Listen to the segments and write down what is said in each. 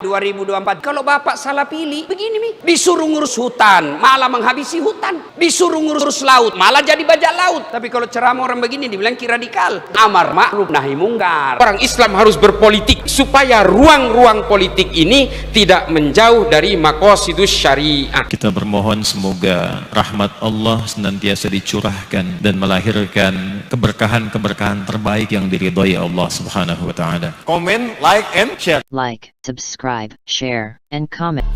2024 kalau bapak salah pilih begini nih, disuruh ngurus hutan malah menghabisi hutan, disuruh ngurus laut malah jadi bajak laut. Tapi kalau ceramah orang begini dibilang radikal, amar ma'ruf nahi mungkar. Orang Islam harus berpolitik supaya ruang-ruang politik ini tidak menjauh dari maqasidus syariah. Kita bermohon semoga rahmat Allah senantiasa dicurahkan dan melahirkan keberkahan-keberkahan terbaik yang diridhai Allah Subhanahu wa taala. Comment, like, and share. Like, subscribe, share, and comment.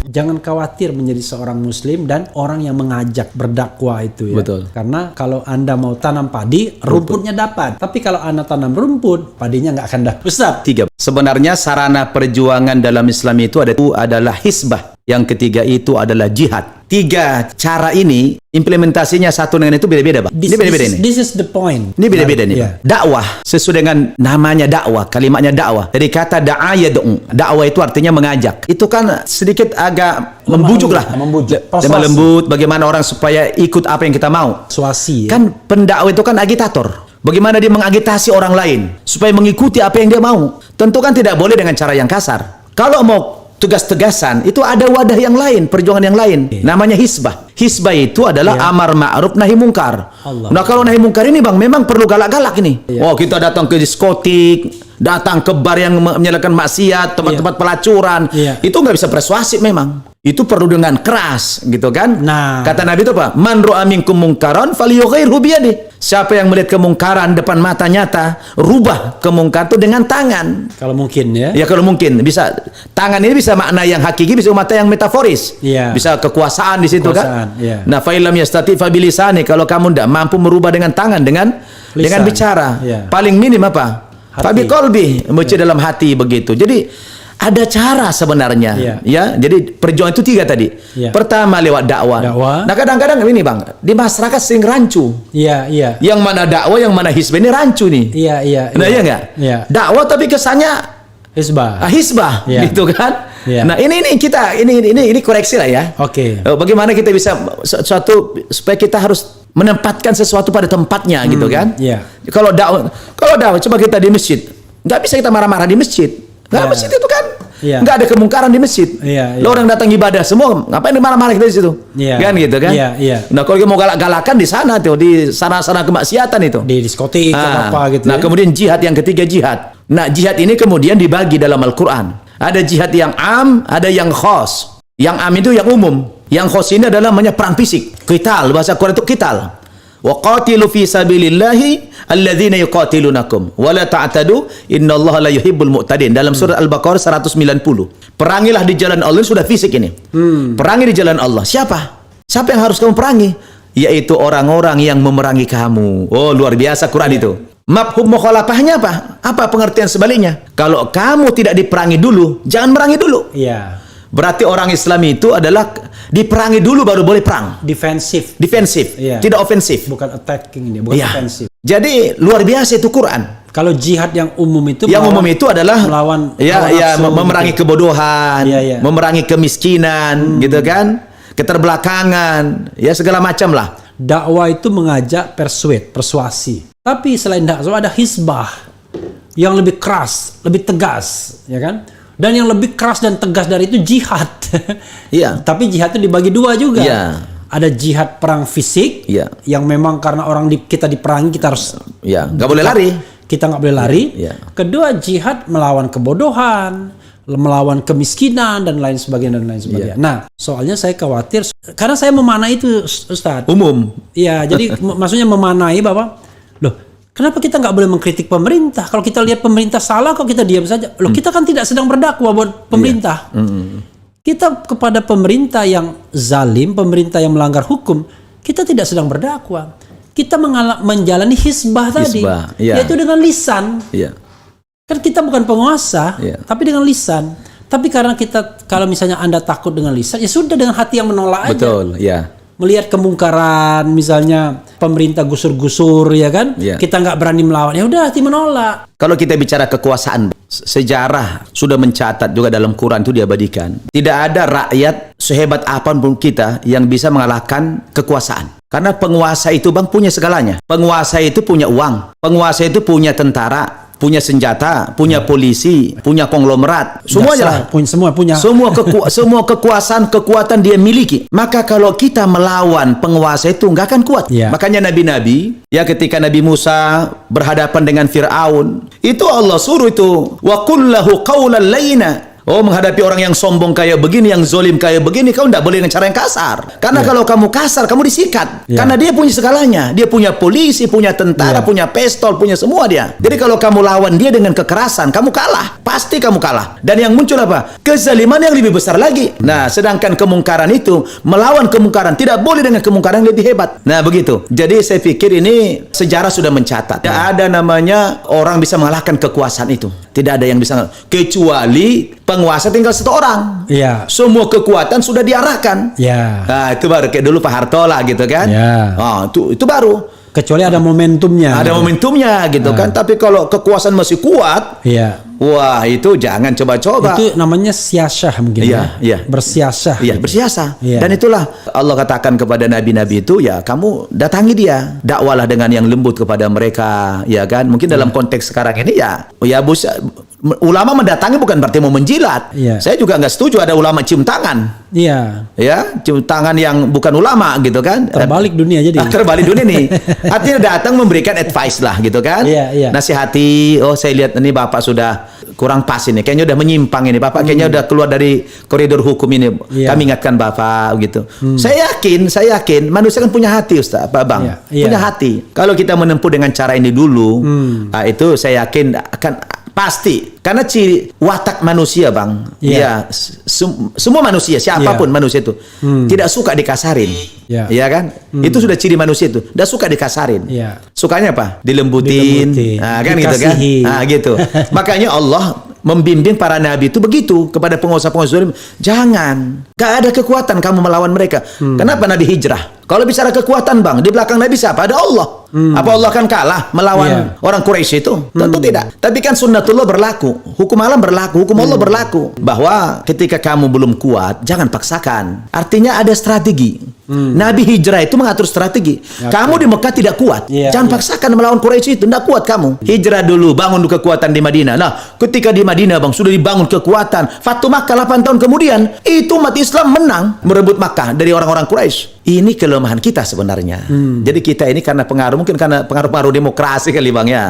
Jangan khawatir menjadi seorang muslim dan orang yang mengajak berdakwah itu ya. Betul. Karena kalau Anda mau tanam padi, rumputnya dapat. Tapi kalau Anda tanam rumput, padinya nggak akan dapat. Ustaz. 3. Sebenarnya sarana perjuangan dalam Islam itu adalah hisbah. Yang ketiga itu adalah jihad. 3 cara ini implementasinya satu dengan itu beda-beda, Pak. Ini beda-beda ini. This is the point. Ini beda-beda nih. Yeah. Dakwah sesuai dengan namanya dakwah, kalimatnya dakwah. Dari kata da'a yad'u. Dakwah itu artinya mengajak. Itu kan sedikit agak membujuk lah. Membujuk. Lemah lembut, bagaimana orang supaya ikut apa yang kita mau. Persuasi. Ya? Kan pendakwah itu kan agitator. Bagaimana dia mengagitasi orang lain supaya mengikuti apa yang dia mau. Tentu kan tidak boleh dengan cara yang kasar. Kalau mau tegas-tegasan, itu ada wadah yang lain, perjuangan yang lain. Namanya hisbah. Hisbah itu adalah amar ma'ruf nahi mungkar. Nah kalau nahi mungkar ini Bang, memang perlu galak-galak ini. Oh kita datang ke diskotik, datang ke bar yang menyalakan maksiat, tempat-tempat pelacuran. Itu nggak bisa persuasif memang. Itu perlu dengan keras, gitu kan? Nah, kata Nabi itu apa? Man ra'a minkum mungkaran falyughayyirhu biyadihi. Siapa yang melihat kemungkaran depan mata nyata, rubah kemungkaran itu dengan tangan. Kalau mungkin ya. Ya kalau mungkin bisa. Tangan ini bisa makna yang hakiki, bisa makna yang metaforis. Bisa kekuasaan di situ kan. Nah, fa illam yastati fa bilisani. Kalau kamu tidak mampu merubah dengan tangan, dengan bicara. Paling minim apa? Fa biqalbi, membaca dalam hati begitu. Jadi ada cara sebenarnya, ya. Jadi perjuangan itu 3 tadi. Pertama lewat dakwah. Nah kadang-kadang ini Bang, di masyarakat sering rancu. Yang mana dakwah, yang mana hisbah, ini rancu nih. Nah iya nggak? Dakwah tapi kesannya hisbah, gitu kan? Nah ini kita ini koreksi lah ya. Oke. Bagaimana kita bisa supaya kita harus menempatkan sesuatu pada tempatnya, gitu kan? Kalau dakwah coba kita di masjid, nggak bisa kita marah-marah di masjid. Nggak, masjid itu kan nggak ada kemungkaran di masjid. Lo orang datang ibadah semua, ngapain marah-marah kita di situ? Kan gitu kan? Nah kalau mau galak-galakan di sana tuh, di sana-sana kemaksiatan itu. Di diskotik apa gitu. Nah kemudian jihad yang ketiga, jihad. Nah jihad ini kemudian dibagi dalam Al-Quran. Ada jihad yang am, ada yang khos. Yang am itu yang umum. Yang khos ini adalah namanya perang fisik. Qital, bahasa Quran itu qital. Wa qatilu fi sabilillahi alladzina yuqatilunakum wa la ta'tadu innallaha la yuhibbul mu'tadin. Dalam surat Al-Baqarah 190. Perangilah di jalan Allah, sudah fisik ini. Perangi di jalan Allah. Siapa yang harus kamu perangi? Yaitu orang-orang yang memerangi kamu. Oh, luar biasa Quran itu. Mafhum mukhalafahnya apa? Apa pengertian sebaliknya? Kalau kamu tidak diperangi dulu, jangan merangi dulu. Berarti orang Islam itu adalah diperangi dulu baru boleh perang. Defensif, tidak ofensif. Bukan attacking ini, bukan offensif. Jadi luar biasa itu Quran. Kalau jihad yang umum itu, adalah melawan memerangi kebodohan, memerangi kemiskinan, gitu kan, keterbelakangan, ya segala macam lah. Dakwah itu mengajak persuasi. Tapi selain dakwah ada hisbah yang lebih keras, lebih tegas, ya kan? Dan yang lebih keras dan tegas dari itu jihad. Tapi jihad itu dibagi 2 juga. Ada jihad perang fisik, yang memang karena kita diperangi, kita harus nggak boleh lari. Kita nggak boleh lari. Kedua, jihad melawan kebodohan, melawan kemiskinan dan lain sebagainya. Nah, soalnya saya khawatir karena saya memanai itu, Ustadz. Umum. Jadi maksudnya memanai bahwa kenapa kita nggak boleh mengkritik pemerintah? Kalau kita lihat pemerintah salah, kok kita diam saja? Kita kan tidak sedang berdakwah buat pemerintah. Kita kepada pemerintah yang zalim, pemerintah yang melanggar hukum, kita tidak sedang berdakwah. Kita menjalani hisbah tadi, yaitu dengan lisan. Kan kita bukan penguasa, tapi dengan lisan. Tapi karena kalau misalnya Anda takut dengan lisan, ya sudah dengan hati yang menolak aja. Melihat kemungkaran, misalnya pemerintah gusur-gusur, ya kan? Kita nggak berani melawan, ya udah hati menolak. Kalau kita bicara kekuasaan, sejarah sudah mencatat juga dalam Quran itu diabadikan. Tidak ada rakyat sehebat apapun kita yang bisa mengalahkan kekuasaan. Karena penguasa itu Bang punya segalanya. Penguasa itu punya uang, penguasa itu punya tentara, punya senjata, punya polisi, punya konglomerat, semuanya lah. Semua kekuasaan, kekuatan dia miliki. Maka kalau kita melawan penguasa itu nggak akan kuat. Makanya nabi-nabi, ya ketika Nabi Musa berhadapan dengan Fir'aun, itu Allah suruh itu, wa qul lahu qawlan layyina. Oh, menghadapi orang yang sombong kayak begini, yang zolim kayak begini, kau tidak boleh dengan cara yang kasar. Karena kalau kamu kasar, kamu disikat. Karena dia punya segalanya. Dia punya polisi, punya tentara, punya pistol, punya semua dia. Jadi kalau kamu lawan dia dengan kekerasan, kamu kalah. Pasti kamu kalah. Dan yang muncul apa? Kezaliman yang lebih besar lagi. Nah, sedangkan kemungkaran itu, melawan kemungkaran, tidak boleh dengan kemungkaran yang lebih hebat. Nah, begitu. Jadi saya pikir ini sejarah sudah mencatat. Tidak ada namanya orang bisa mengalahkan kekuasaan itu. Tidak ada yang bisa, kecuali penguasa tinggal satu orang. Semua kekuatan sudah diarahkan. Nah, itu baru kayak dulu Pak Harto lah gitu kan. Itu baru. Kecuali ada momentumnya. Ada momentumnya gitu kan. Tapi kalau kekuasaan masih kuat, wah itu jangan coba-coba. Itu namanya siasah mungkin. Bersiasah. Bersiasah. Dan itulah Allah katakan kepada nabi-nabi itu, ya kamu datangi dia, dakwalah dengan yang lembut kepada mereka, ya kan. Mungkin dalam konteks sekarang ini ulama mendatangi bukan berarti mau menjilat. Saya juga nggak setuju ada ulama cium tangan. Cium tangan yang bukan ulama gitu kan. Terbalik dunia jadi. Terbalik dunia nih. Artinya datang memberikan advice lah gitu kan. Nasihati, oh saya lihat ini Bapak sudah kurang pas ini. Kayaknya udah menyimpang ini. Bapak kayaknya udah keluar dari koridor hukum ini. Kami ingatkan Bapak gitu. Saya yakin manusia kan punya hati Ustaz, Pak Bang. Punya hati. Kalau kita menempuh dengan cara ini dulu, itu saya yakin akan pasti, karena ciri watak manusia Bang, semua manusia, siapapun manusia itu tidak suka dikasarin, ya kan? Itu sudah ciri manusia itu, tidak suka dikasarin, sukanya apa? Dilembutin. Nah, kan gitu kan? Nah, gitu. Makanya Allah membimbing para nabi itu begitu kepada penguasa-penguasa zalim, jangan, gak ada kekuatan kamu melawan mereka. Kenapa Nabi hijrah? Kalau bicara kekuatan Bang, di belakang Nabi siapa? Ada Allah. Apa Allah akan kalah melawan orang Quraisy itu? Tentu tidak. Tapi kan sunnatullah berlaku, hukum alam berlaku, hukum Allah berlaku. Bahwa ketika kamu belum kuat, jangan paksakan. Artinya ada strategi. Nabi hijrah itu mengatur strategi. Kamu di Mekah tidak kuat, jangan paksakan melawan Quraisy itu, tidak kuat kamu. Hijrah dulu, bangun kekuatan di Madinah. Nah, ketika di Madinah Bang sudah dibangun kekuatan, Fatu Makkah 8 tahun kemudian, itu umat Islam menang merebut Makkah dari orang-orang Quraisy. Ini kelemahan kita sebenarnya. Jadi kita ini karena pengaruh, mungkin karena pengaruh demokrasi kali Bang ya.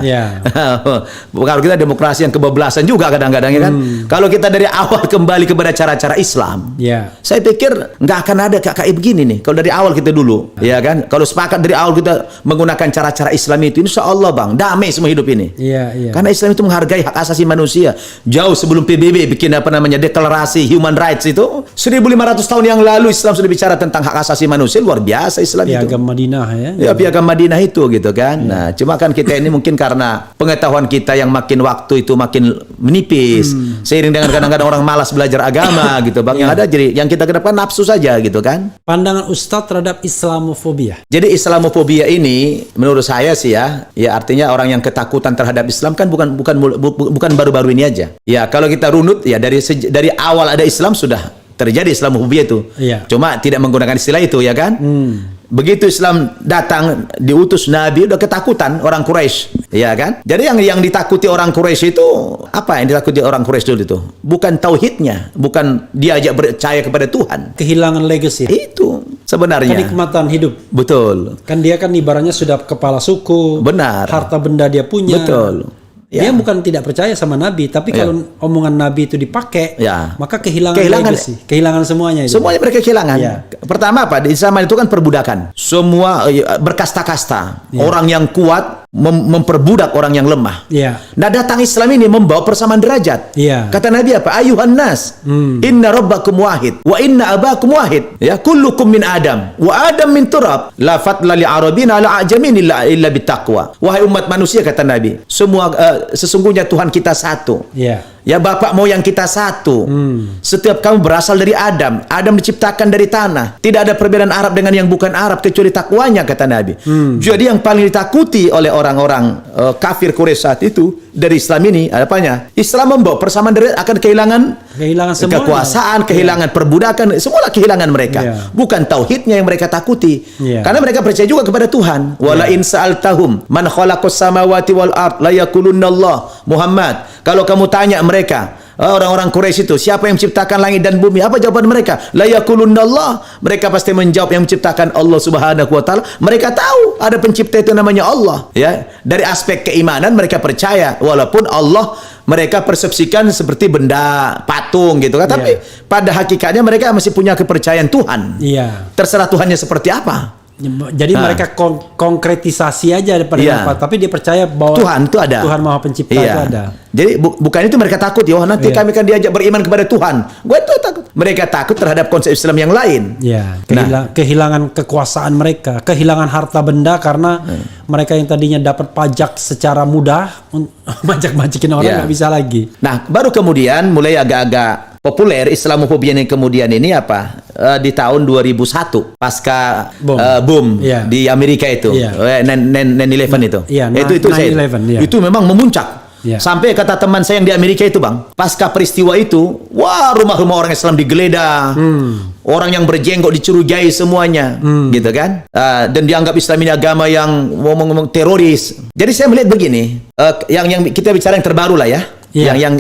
Pengaruh kita demokrasi yang kebablasan juga kadang-kadang ya kan. Kalau kita dari awal kembali kepada cara-cara Islam, saya pikir nggak akan ada kayak begini nih. Kalau dari awal kita dulu, ya kan. Kalau sepakat dari awal kita menggunakan cara-cara Islam itu, insya Allah Bang, damai semua hidup ini. Karena Islam itu menghargai hak asasi manusia. Jauh sebelum PBB bikin deklarasi human rights itu, 1500 tahun yang lalu Islam sudah bicara tentang hak asasi manusia. Luar biasa Islam itu. Piagam Madinah Piagam Madinah itu gitu kan. Nah, cuma kan kita ini mungkin karena pengetahuan kita yang makin waktu itu makin menipis, seiring dengan kadang-kadang orang malas belajar agama gitu Bang. Yang ada jadi yang kita kedepan nafsu saja gitu kan. Pandangan Ustadz terhadap Islamofobia. Jadi Islamofobia ini menurut saya sih ya artinya orang yang ketakutan terhadap Islam kan bukan baru-baru ini aja. Ya, kalau kita runut ya dari awal ada Islam sudah terjadi Islamofobia itu. Cuma tidak menggunakan istilah itu ya kan. Begitu Islam datang diutus Nabi udah ketakutan orang Quraisy, ya kan? Jadi yang ditakuti orang Quraisy itu apa yang ditakuti orang Quraisy dulu itu? Bukan tauhidnya, bukan diajak percaya kepada Tuhan. Kehilangan legacy. Itu sebenarnya. Kenikmatan hidup. Betul. Kan dia kan ibaratnya sudah kepala suku. Benar. Harta benda dia punya. Betul. Dia bukan tidak percaya sama Nabi, tapi kalau omongan Nabi itu dipakai, maka kehilangan legacy, kehilangan semuanya itu. Semuanya mereka kehilangan. Pertama apa? Di zaman itu kan perbudakan. Semua berkasta-kasta. Orang yang kuat memperbudak orang yang lemah. Nah, datang Islam ini membawa persamaan derajat. Kata Nabi apa? Ayuhan nas, inna rabbakum wahid, wa inna abakum wahid. Ya, kullukum min Adam, wa Adam min turab. La fatla li arabin ala ajamin illa bitaqwa. Wahai umat manusia kata Nabi, semua sesungguhnya Tuhan kita satu. Ya, bapak moyang kita satu. Setiap kamu berasal dari Adam. Adam diciptakan dari tanah. Tidak ada perbedaan Arab dengan yang bukan Arab kecuali takwanya kata Nabi. Jadi yang paling ditakuti oleh orang-orang kafir Quraisy saat itu dari Islam ini apanya? Islam membawa persamaan derajat akan kehilangan Kehilangan semuanya. Kekuasaan, kehilangan perbudakan, semualah kehilangan mereka. Bukan tauhidnya yang mereka takuti. Karena mereka percaya juga kepada Tuhan. Wala in sa'altahum man khalaqas samawati wal ard la yaqulunallah. Muhammad, kalau kamu tanya mereka, orang-orang Quraisy itu, siapa yang menciptakan langit dan bumi? Apa jawaban mereka? La yaqulunallah. Mereka pasti menjawab yang menciptakan Allah Subhanahu wa taala. Mereka tahu ada pencipta itu namanya Allah, ya. Dari aspek keimanan mereka percaya walaupun Allah mereka persepsikan seperti benda patung gitu kan, tapi pada hakikatnya mereka masih punya kepercayaan Tuhan. Terserah Tuhannya seperti apa. Jadi mereka konkretisasi aja daripada apa, tapi dia percaya bahwa Tuhan itu ada. Tuhan Maha Pencipta itu ada. Jadi bukan itu mereka takut, ya nanti kami akan diajak beriman kepada Tuhan. Gue itu takut. Mereka takut terhadap konsep Islam yang lain. Kehilangan kekuasaan mereka, kehilangan harta benda karena mereka yang tadinya dapat pajak secara mudah, majak-majikin orang nggak bisa lagi. Nah, baru kemudian mulai agak-agak populer Islamofobia yang kemudian ini apa? Di tahun 2001 pasca boom di Amerika itu, 9/11 itu. Itu memang memuncak. Sampai kata teman saya yang di Amerika itu, Bang, pasca peristiwa itu, wah, rumah-rumah orang Islam digeledah. Orang yang berjenggot dicurigai semuanya, gitu kan? Dan dianggap Islam ini agama yang ngomong-ngomong teroris. Jadi saya melihat begini, yang kita bicara yang terbaru lah ya. Yang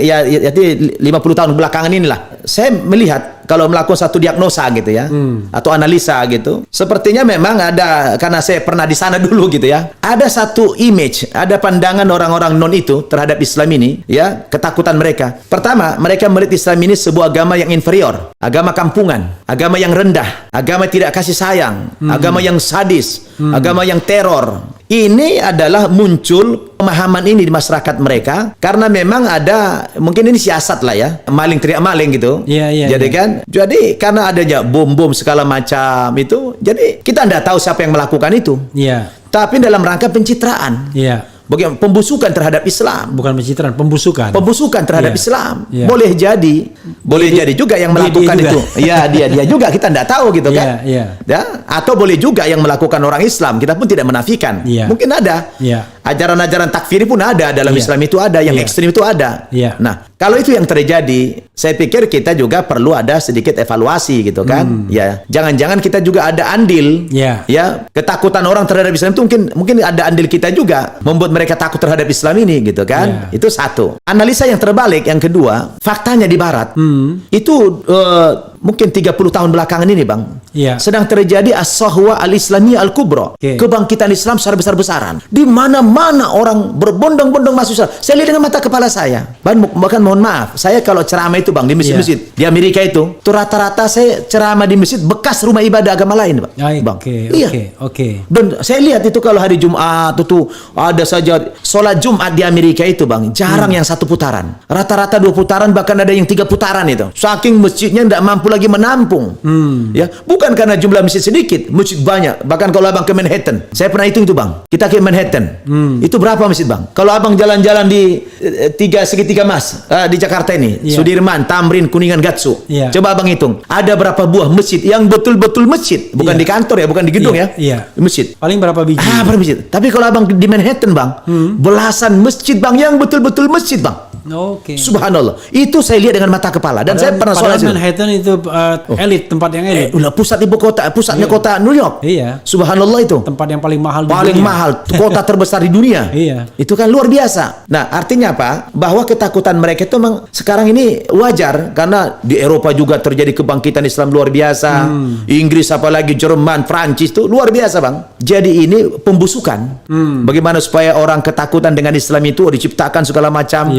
50 tahun belakangan inilah saya melihat kalau melakukan satu diagnosa gitu ya, atau analisa gitu, sepertinya memang ada, karena saya pernah di sana dulu gitu ya, ada satu image, ada pandangan orang-orang non itu terhadap Islam ini, ya, ketakutan mereka. Pertama, mereka melihat Islam ini sebuah agama yang inferior, agama kampungan, agama yang rendah, agama tidak kasih sayang, agama yang sadis, agama yang teror. Ini adalah muncul pemahaman ini di masyarakat mereka karena memang ada, mungkin ini siasat lah ya, maling teriak maling gitu. Jadi kan, jadi karena adanya bom-bom segala macam itu, jadi kita tidak tahu siapa yang melakukan itu. Tapi dalam rangka pencitraan. Bagaimana pembusukan terhadap Islam? Bukan pencitraan, pembusukan. Pembusukan terhadap Islam. Boleh jadi, jadi juga yang melakukan itu. Ya, dia juga, kita tidak tahu gitu kan. Ya, atau boleh juga yang melakukan orang Islam, kita pun tidak menafikan. Mungkin ada. Ajaran-ajaran takfiri pun ada dalam Islam, itu ada, yang ekstrim itu ada. Nah, kalau itu yang terjadi, saya pikir kita juga perlu ada sedikit evaluasi gitu kan. Ya, jangan-jangan kita juga ada andil. Ya, ketakutan orang terhadap Islam itu mungkin ada andil kita juga membuat mereka takut terhadap Islam ini gitu kan. Itu satu. Analisa yang terbalik yang kedua, faktanya di barat itu mungkin 30 tahun belakangan ini, Bang, sedang terjadi as-sahwa al-islamiyah al-kubra, kebangkitan Islam secara besar-besaran. Di mana-mana orang berbondong-bondong masuk Islam. Saya lihat dengan mata kepala saya. Bahkan mohon maaf, saya kalau ceramah itu, Bang, di masjid-masjid di Amerika itu rata-rata saya ceramah di masjid bekas rumah ibadah agama lain, Bang. Dan saya lihat itu kalau hari Jumat itu ada saja sholat Jumat di Amerika itu, Bang, jarang yang satu putaran. Rata-rata 2 putaran, bahkan ada yang 3 putaran itu. Saking masjidnya tidak mampu lagi menampung. Ya, bukan karena jumlah masjid sedikit, masjid banyak. Bahkan kalau Abang ke Manhattan, saya pernah hitung itu, Bang. Kita ke Manhattan, itu berapa masjid, Bang? Kalau Abang jalan-jalan di segitiga Mas di Jakarta ini, Sudirman, Tamrin, Kuningan, Gatsu, coba Abang hitung, ada berapa buah masjid yang betul-betul masjid, bukan di kantor ya, bukan di gedung ya, masjid. Paling berapa biji? Berapa masjid? Tapi kalau Abang di Manhattan, Bang, belasan masjid, Bang, yang betul-betul masjid, Bang. Subhanallah. Itu saya lihat dengan mata kepala, dan saya pernah sholat di Manhattan itu elit, tempat yang elit. Pusat ibu kota, pusatnya kota New York. Subhanallah, itu tempat yang paling mahal. Mahal, kota terbesar di dunia. Itu kan luar biasa. Nah, artinya apa? Bahwa ketakutan mereka itu memang sekarang ini wajar, karena di Eropa juga terjadi kebangkitan Islam luar biasa. Inggris, apalagi Jerman, Prancis itu luar biasa, Bang. Jadi ini pembusukan. Bagaimana supaya orang ketakutan dengan Islam itu diciptakan segala macam.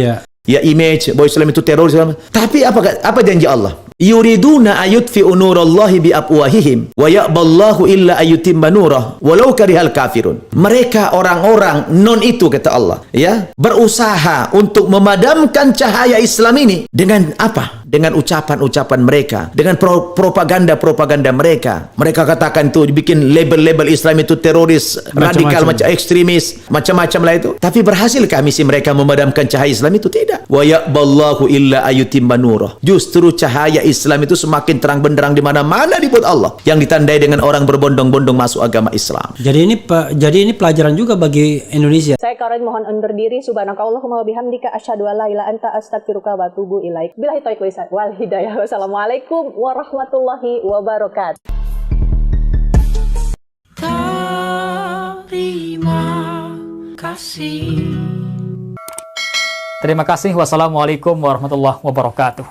Ya, image bahwa Islam itu teroris. Tapi apa janji Allah? Yuriduna ayutfi'u nurallahi bi afwahihim wa ya'ballahu illa ayutimma nurah walau karihal kafirun. Mereka orang-orang non itu, kata Allah, ya, berusaha untuk memadamkan cahaya Islam ini dengan apa? Dengan ucapan-ucapan mereka, dengan propaganda-propaganda mereka. Mereka katakan itu, dibikin label-label Islam itu teroris, radikal, macam ekstremis, macam-macam lah itu. Tapi berhasilkah misi mereka memadamkan cahaya Islam itu? Tidak. Wa ya'ballahu illa ayutimma nurah. Justru cahaya Islam itu semakin terang benderang di mana-mana dibuat Allah, yang ditandai dengan orang berbondong-bondong masuk agama Islam. Jadi ini pelajaran juga bagi Indonesia. Saya Karen mohon undur diri. Subhanakallahumma wa bihamdika asyhadu an la ilaha anta astaghfiruka wa atubu ilaik. Billahi taufiq wal hidayah. Wassalamualaikum warahmatullahi wabarakatuh. Terima kasih. Wassalamualaikum warahmatullahi wabarakatuh.